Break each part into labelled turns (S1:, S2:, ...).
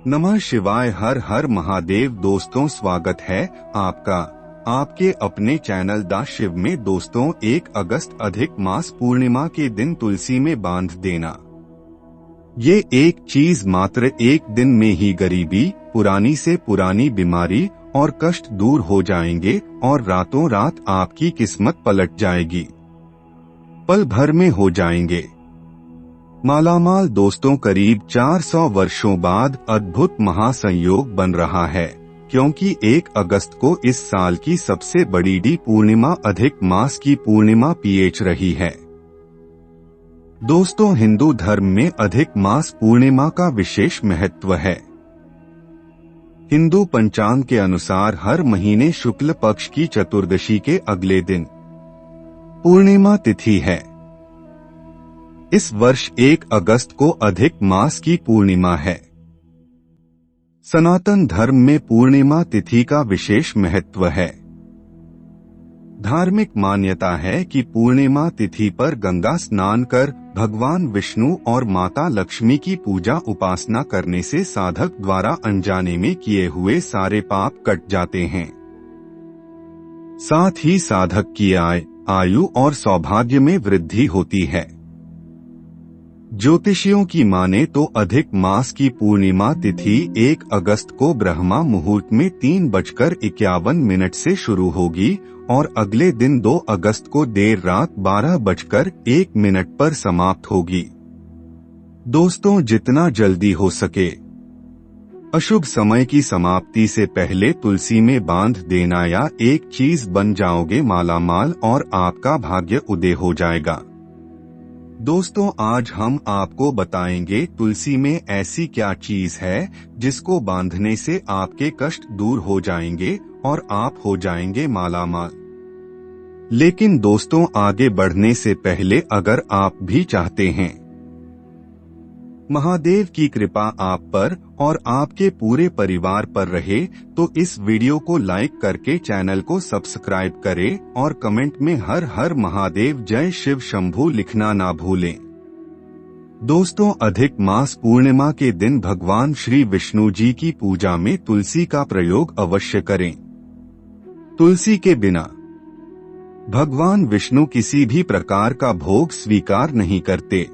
S1: नमः शिवाय। हर हर महादेव। दोस्तों, स्वागत है आपका आपके अपने चैनल दा शिव में। दोस्तों, 1 अगस्त अधिक मास पूर्णिमा के दिन तुलसी में बांध देना। ये एक चीज मात्र एक दिन में ही गरीबी, पुरानी से पुरानी बीमारी और कष्ट दूर हो जाएंगे और रातों रात आपकी किस्मत पलट जाएगी, पल भर में हो जाएंगे मालामाल। दोस्तों, करीब 400 वर्षों बाद अद्भुत महासंयोग बन रहा है, क्योंकि 1 अगस्त को इस साल की सबसे बड़ी डी पूर्णिमा अधिक मास की पूर्णिमा पीएच रही है। दोस्तों, हिंदू धर्म में अधिक मास पूर्णिमा का विशेष महत्व है। हिंदू पंचांग के अनुसार हर महीने शुक्ल पक्ष की चतुर्दशी के अगले दिन पूर्णिमा तिथि है। इस वर्ष 1 अगस्त को अधिक मास की पूर्णिमा है। सनातन धर्म में पूर्णिमा तिथि का विशेष महत्व है। धार्मिक मान्यता है कि पूर्णिमा तिथि पर गंगा स्नान कर भगवान विष्णु और माता लक्ष्मी की पूजा उपासना करने से साधक द्वारा अनजाने में किए हुए सारे पाप कट जाते हैं। साथ ही साधक की आयु और सौभाग्य में वृद्धि होती है। ज्योतिषियों की माने तो अधिक मास की पूर्णिमा तिथि 1 अगस्त को ब्रह्मा मुहूर्त में 3:51 से शुरू होगी और अगले दिन 2 अगस्त को देर रात 12:01 पर समाप्त होगी। दोस्तों, जितना जल्दी हो सके अशुभ समय की समाप्ति से पहले तुलसी में बांध देना, या एक चीज बन जाओगे मालामाल और आपका भाग्य उदय हो जाएगा। दोस्तों, आज हम आपको बताएंगे तुलसी में ऐसी क्या चीज है जिसको बांधने से आपके कष्ट दूर हो जाएंगे और आप हो जाएंगे मालामाल। लेकिन दोस्तों, आगे बढ़ने से पहले अगर आप भी चाहते हैं महादेव की कृपा आप पर और आपके पूरे परिवार पर रहे, तो इस वीडियो को लाइक करके चैनल को सब्सक्राइब करें और कमेंट में हर हर महादेव जय शिव शंभू लिखना ना भूलें। दोस्तों, अधिक मास पूर्णिमा के दिन भगवान श्री विष्णु जी की पूजा में तुलसी का प्रयोग अवश्य करें। तुलसी के बिना भगवान विष्णु किसी भी प्रकार का भोग स्वीकार नहीं करते।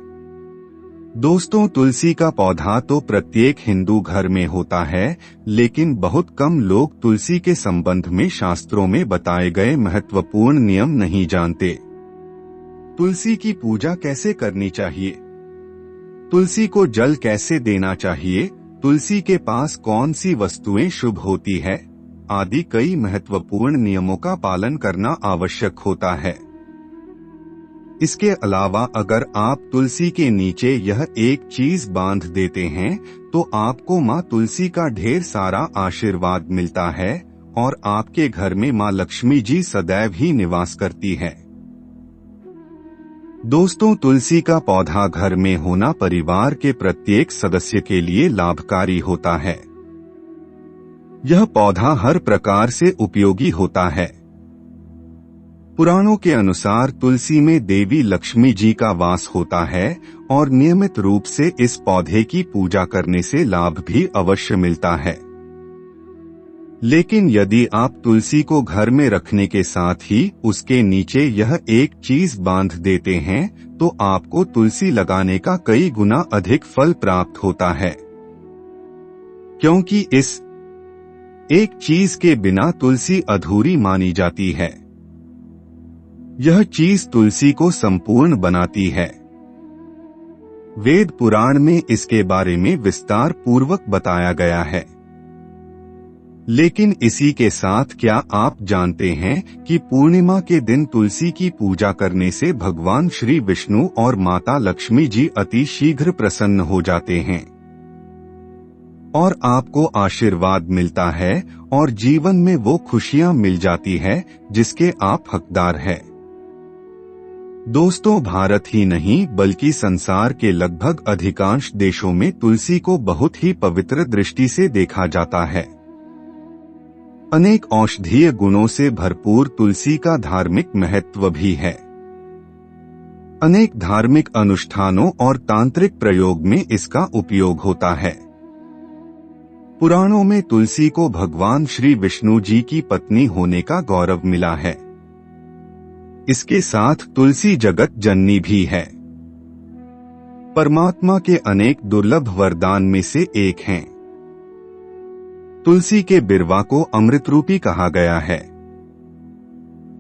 S1: दोस्तों, तुलसी का पौधा तो प्रत्येक हिंदू घर में होता है, लेकिन बहुत कम लोग तुलसी के संबंध में शास्त्रों में बताए गए महत्वपूर्ण नियम नहीं जानते। तुलसी की पूजा कैसे करनी चाहिए, तुलसी को जल कैसे देना चाहिए, तुलसी के पास कौन सी वस्तुएं शुभ होती है आदि कई महत्वपूर्ण नियमों का पालन करना आवश्यक होता है। इसके अलावा अगर आप तुलसी के नीचे यह एक चीज बांध देते हैं तो आपको माँ तुलसी का ढेर सारा आशीर्वाद मिलता है और आपके घर में माँ लक्ष्मी जी सदैव ही निवास करती है। दोस्तों, तुलसी का पौधा घर में होना परिवार के प्रत्येक सदस्य के लिए लाभकारी होता है। यह पौधा हर प्रकार से उपयोगी होता है। पुराणों के अनुसार तुलसी में देवी लक्ष्मी जी का वास होता है और नियमित रूप से इस पौधे की पूजा करने से लाभ भी अवश्य मिलता है। लेकिन यदि आप तुलसी को घर में रखने के साथ ही उसके नीचे यह एक चीज बांध देते हैं तो आपको तुलसी लगाने का कई गुना अधिक फल प्राप्त होता है, क्योंकि इस एक चीज के बिना तुलसी अधूरी मानी जाती है। यह चीज तुलसी को संपूर्ण बनाती है। वेद पुराण में इसके बारे में विस्तार पूर्वक बताया गया है। लेकिन इसी के साथ क्या आप जानते हैं कि पूर्णिमा के दिन तुलसी की पूजा करने से भगवान श्री विष्णु और माता लक्ष्मी जी अति शीघ्र प्रसन्न हो जाते हैं और आपको आशीर्वाद मिलता है और जीवन में वो खुशियां मिल जाती है जिसके आप हकदार हैं। दोस्तों, भारत ही नहीं बल्कि संसार के लगभग अधिकांश देशों में तुलसी को बहुत ही पवित्र दृष्टि से देखा जाता है। अनेक औषधीय गुणों से भरपूर तुलसी का धार्मिक महत्व भी है। अनेक धार्मिक अनुष्ठानों और तांत्रिक प्रयोग में इसका उपयोग होता है। पुराणों में तुलसी को भगवान श्री विष्णु जी की पत्नी होने का गौरव मिला है। इसके साथ तुलसी जगत जननी भी है। परमात्मा के अनेक दुर्लभ वरदान में से एक हैं। तुलसी के बिरवा को अमृत रूपी कहा गया है।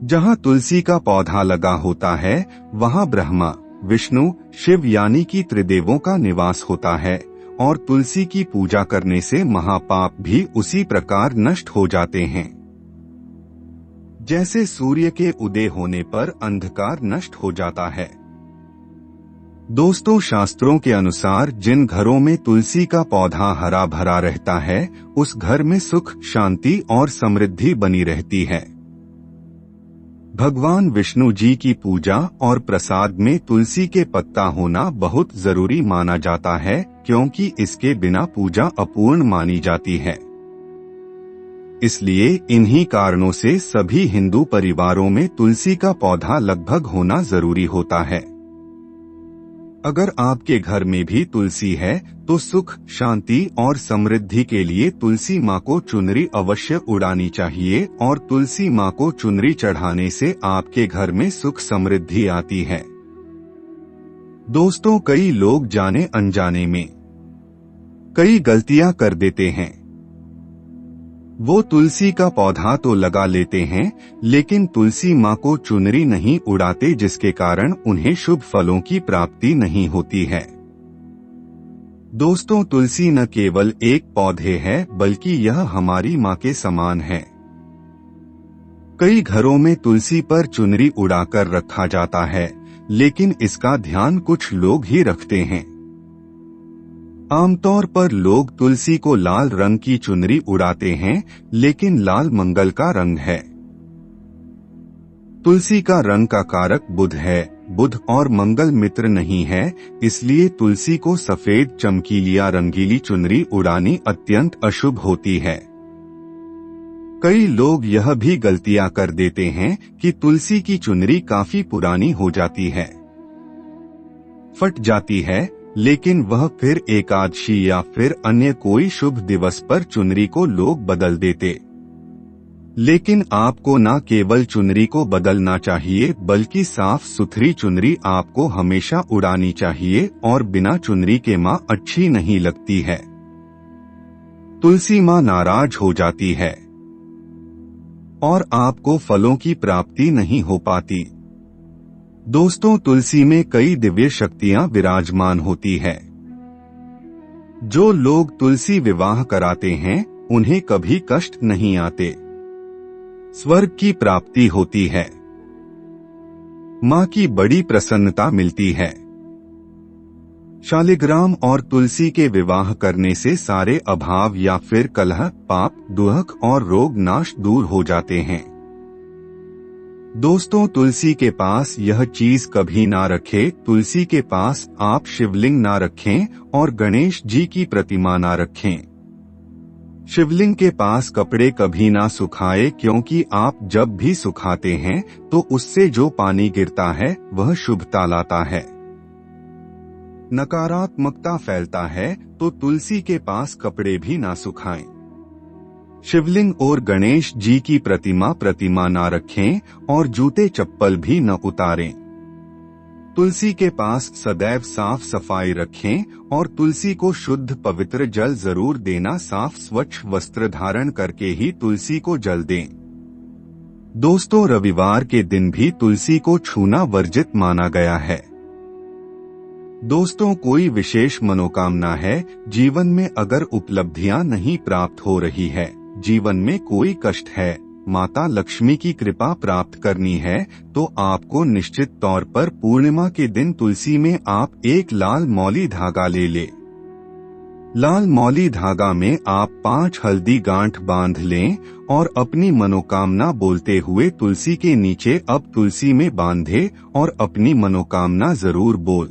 S1: जहां तुलसी का पौधा लगा होता है वहां ब्रह्मा, विष्णु, शिव यानी कि त्रिदेवों का निवास होता है और तुलसी की पूजा करने से महापाप भी उसी प्रकार नष्ट हो जाते हैं। जैसे सूर्य के उदय होने पर अंधकार नष्ट हो जाता है। दोस्तों, शास्त्रों के अनुसार जिन घरों में तुलसी का पौधा हरा भरा रहता है उस घर में सुख, शांति और समृद्धि बनी रहती है। भगवान विष्णु जी की पूजा और प्रसाद में तुलसी के पत्ता होना बहुत जरूरी माना जाता है, क्योंकि इसके बिना पूजा अपूर्ण मानी जाती है। इसलिए इन्हीं कारणों से सभी हिंदू परिवारों में तुलसी का पौधा लगभग होना जरूरी होता है। अगर आपके घर में भी तुलसी है तो सुख, शांति और समृद्धि के लिए तुलसी माँ को चुनरी अवश्य उड़ानी चाहिए और तुलसी माँ को चुनरी चढ़ाने से आपके घर में सुख समृद्धि आती है। दोस्तों, कई लोग जाने अनजाने में कई गलतियां कर देते हैं। वो तुलसी का पौधा तो लगा लेते हैं लेकिन तुलसी माँ को चुनरी नहीं उड़ाते, जिसके कारण उन्हें शुभ फलों की प्राप्ति नहीं होती है। दोस्तों, तुलसी न केवल एक पौधे है बल्कि यह हमारी माँ के समान है। कई घरों में तुलसी पर चुनरी उड़ाकर रखा जाता है लेकिन इसका ध्यान कुछ लोग ही रखते हैं। आमतौर पर लोग तुलसी को लाल रंग की चुनरी उड़ाते हैं लेकिन लाल मंगल का रंग है। तुलसी का रंग का कारक बुध है। बुध और मंगल मित्र नहीं है, इसलिए तुलसी को सफेद, चमकीली या रंगीली चुनरी उड़ानी अत्यंत अशुभ होती है। कई लोग यह भी गलतियां कर देते हैं कि तुलसी की चुनरी काफी पुरानी हो जाती है, फट जाती है, लेकिन वह फिर एकादशी या फिर अन्य कोई शुभ दिवस पर चुनरी को लोग बदल देते। लेकिन आपको न केवल चुनरी को बदलना चाहिए बल्कि साफ सुथरी चुनरी आपको हमेशा उड़ानी चाहिए और बिना चुनरी के माँ अच्छी नहीं लगती है। तुलसी माँ नाराज हो जाती है और आपको फलों की प्राप्ति नहीं हो पाती। दोस्तों, तुलसी में कई दिव्य शक्तियां विराजमान होती है। जो लोग तुलसी विवाह कराते हैं उन्हें कभी कष्ट नहीं आते, स्वर्ग की प्राप्ति होती है, माँ की बड़ी प्रसन्नता मिलती है। शालिग्राम और तुलसी के विवाह करने से सारे अभाव या फिर कलह, पाप, दुख और रोग नाश दूर हो जाते हैं। दोस्तों, तुलसी के पास यह चीज कभी ना रखें। तुलसी के पास आप शिवलिंग ना रखें और गणेश जी की प्रतिमा ना रखें। शिवलिंग के पास कपड़े कभी ना सुखाए, क्योंकि आप जब भी सुखाते हैं तो उससे जो पानी गिरता है वह शुभता लाता है, नकारात्मकता फैलता है। तो तुलसी के पास कपड़े भी ना सुखाएं। शिवलिंग और गणेश जी की प्रतिमा ना रखें और जूते चप्पल भी न उतारें। तुलसी के पास सदैव साफ सफाई रखें और तुलसी को शुद्ध पवित्र जल जरूर देना। साफ स्वच्छ वस्त्र धारण करके ही तुलसी को जल दें। दोस्तों, रविवार के दिन भी तुलसी को छूना वर्जित माना गया है। दोस्तों, कोई विशेष मनोकामना है, जीवन में अगर उपलब्धियां नहीं प्राप्त हो रही है, जीवन में कोई कष्ट है, माता लक्ष्मी की कृपा प्राप्त करनी है, तो आपको निश्चित तौर पर पूर्णिमा के दिन तुलसी में आप एक लाल मौली धागा ले। लाल मौली धागा में आप 5 हल्दी गांठ बांध लें और अपनी मनोकामना बोलते हुए तुलसी के नीचे अब तुलसी में बांधे और अपनी मनोकामना जरूर बोल।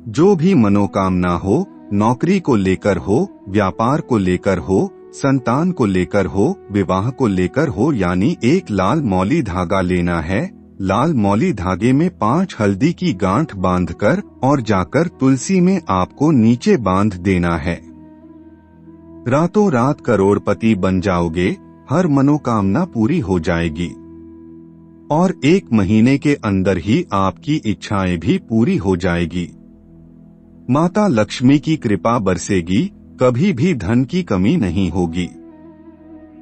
S1: जो भी मनोकामना हो, नौकरी को लेकर हो, व्यापार को लेकर हो, संतान को लेकर हो, विवाह को लेकर हो, यानी एक लाल मौली धागा लेना है। लाल मौली धागे में 5 हल्दी की गांठ बांधकर और जाकर तुलसी में आपको नीचे बांध देना है। रातों रात करोड़पति बन जाओगे, हर मनोकामना पूरी हो जाएगी और 1 महीने के अंदर ही आपकी इच्छाएं भी पूरी हो जाएगी। माता लक्ष्मी की कृपा बरसेगी, कभी भी धन की कमी नहीं होगी।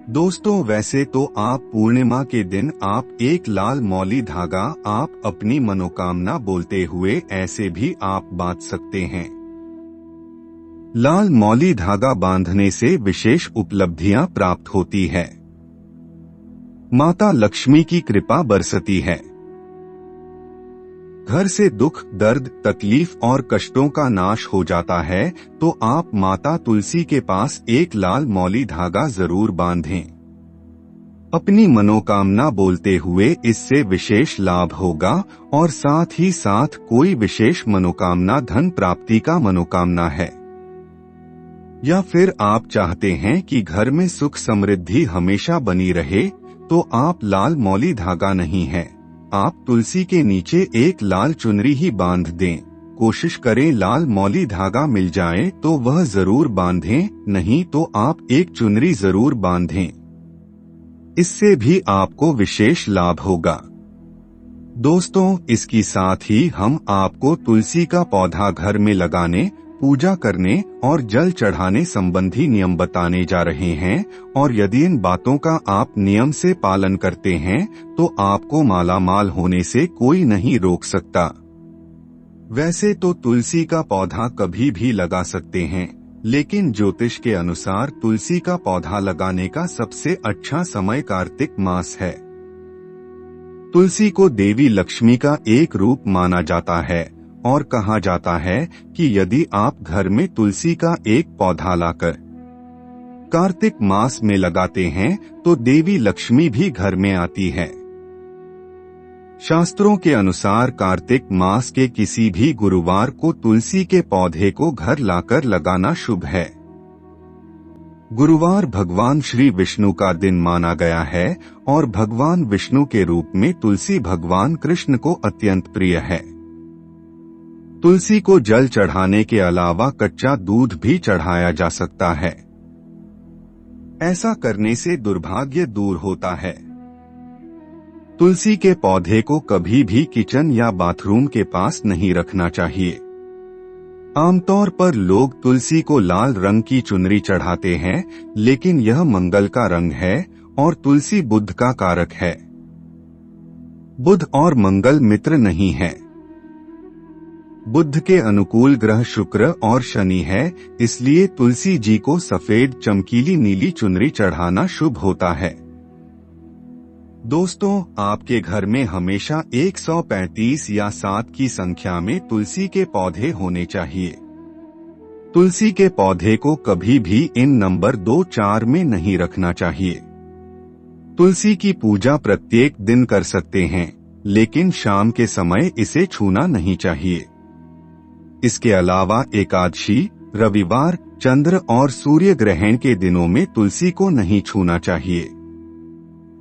S1: दोस्तों, वैसे तो आप पूर्णिमा के दिन आप एक लाल मौली धागा आप अपनी मनोकामना बोलते हुए ऐसे भी आप बांध सकते हैं। लाल मौली धागा बांधने से विशेष उपलब्धियां प्राप्त होती है, माता लक्ष्मी की कृपा बरसती है, घर से दुख, दर्द, तकलीफ और कष्टों का नाश हो जाता है। तो आप माता तुलसी के पास एक लाल मौली धागा जरूर बांधें। अपनी मनोकामना बोलते हुए इससे विशेष लाभ होगा और साथ ही साथ कोई विशेष मनोकामना, धन प्राप्ति का मनोकामना है, या फिर आप चाहते हैं कि घर में सुख समृद्धि हमेशा बनी रहे, तो आप लाल मौली धागा नहीं है, आप तुलसी के नीचे एक लाल चुनरी ही बांध दें। कोशिश करें लाल मौली धागा मिल जाए तो वह जरूर बांधें, नहीं तो आप एक चुनरी जरूर बांधें, इससे भी आपको विशेष लाभ होगा। दोस्तों, इसकी साथ ही हम आपको तुलसी का पौधा घर में लगाने, पूजा करने और जल चढ़ाने संबंधी नियम बताने जा रहे हैं, और यदि इन बातों का आप नियम से पालन करते हैं तो आपको मालामाल होने से कोई नहीं रोक सकता। वैसे तो तुलसी का पौधा कभी भी लगा सकते हैं, लेकिन ज्योतिष के अनुसार तुलसी का पौधा लगाने का सबसे अच्छा समय कार्तिक मास है। तुलसी को देवी लक्ष्मी का एक रूप माना जाता है और कहा जाता है कि यदि आप घर में तुलसी का एक पौधा लाकर कार्तिक मास में लगाते हैं तो देवी लक्ष्मी भी घर में आती है। शास्त्रों के अनुसार कार्तिक मास के किसी भी गुरुवार को तुलसी के पौधे को घर लाकर लगाना शुभ है। गुरुवार भगवान श्री विष्णु का दिन माना गया है और भगवान विष्णु के रूप में तुलसी भगवान कृष्ण को अत्यंत प्रिय है। तुलसी को जल चढ़ाने के अलावा कच्चा दूध भी चढ़ाया जा सकता है। ऐसा करने से दुर्भाग्य दूर होता है। तुलसी के पौधे को कभी भी किचन या बाथरूम के पास नहीं रखना चाहिए। आमतौर पर लोग तुलसी को लाल रंग की चुनरी चढ़ाते हैं, लेकिन यह मंगल का रंग है और तुलसी बुध का कारक है। बुध और मंगल मित्र नहीं है। बुध के अनुकूल ग्रह शुक्र और शनि है, इसलिए तुलसी जी को सफेद चमकीली नीली चुनरी चढ़ाना शुभ होता है। दोस्तों, आपके घर में हमेशा 135 या 7 की संख्या में तुलसी के पौधे होने चाहिए। तुलसी के पौधे को कभी भी इन नंबर 2, 4 में नहीं रखना चाहिए। तुलसी की पूजा प्रत्येक दिन कर सकते हैं, लेकिन शाम के समय इसे छूना नहीं चाहिए। इसके अलावा एकादशी, रविवार, चंद्र और सूर्य ग्रहण के दिनों में तुलसी को नहीं छूना चाहिए।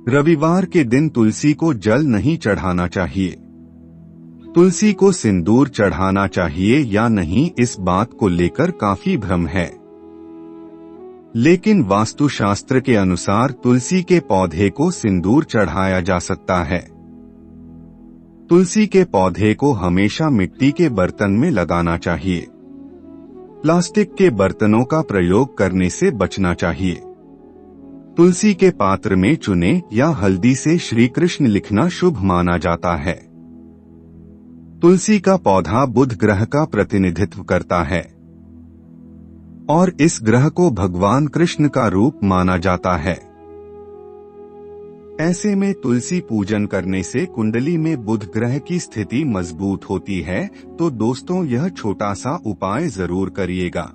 S1: रविवार के दिन तुलसी को जल नहीं चढ़ाना चाहिए। तुलसी को सिंदूर चढ़ाना चाहिए या नहीं, इस बात को लेकर काफी भ्रम है, लेकिन वास्तुशास्त्र के अनुसार तुलसी के पौधे को सिंदूर चढ़ाया जा सकता है। तुलसी के पौधे को हमेशा मिट्टी के बर्तन में लगाना चाहिए। प्लास्टिक के बर्तनों का प्रयोग करने से बचना चाहिए। तुलसी के पात्र में चुने या हल्दी से श्री कृष्ण लिखना शुभ माना जाता है। तुलसी का पौधा बुध ग्रह का प्रतिनिधित्व करता है और इस ग्रह को भगवान कृष्ण का रूप माना जाता है। ऐसे में तुलसी पूजन करने से कुंडली में बुध ग्रह की स्थिति मजबूत होती है। तो दोस्तों, यह छोटा सा उपाय जरूर करिएगा।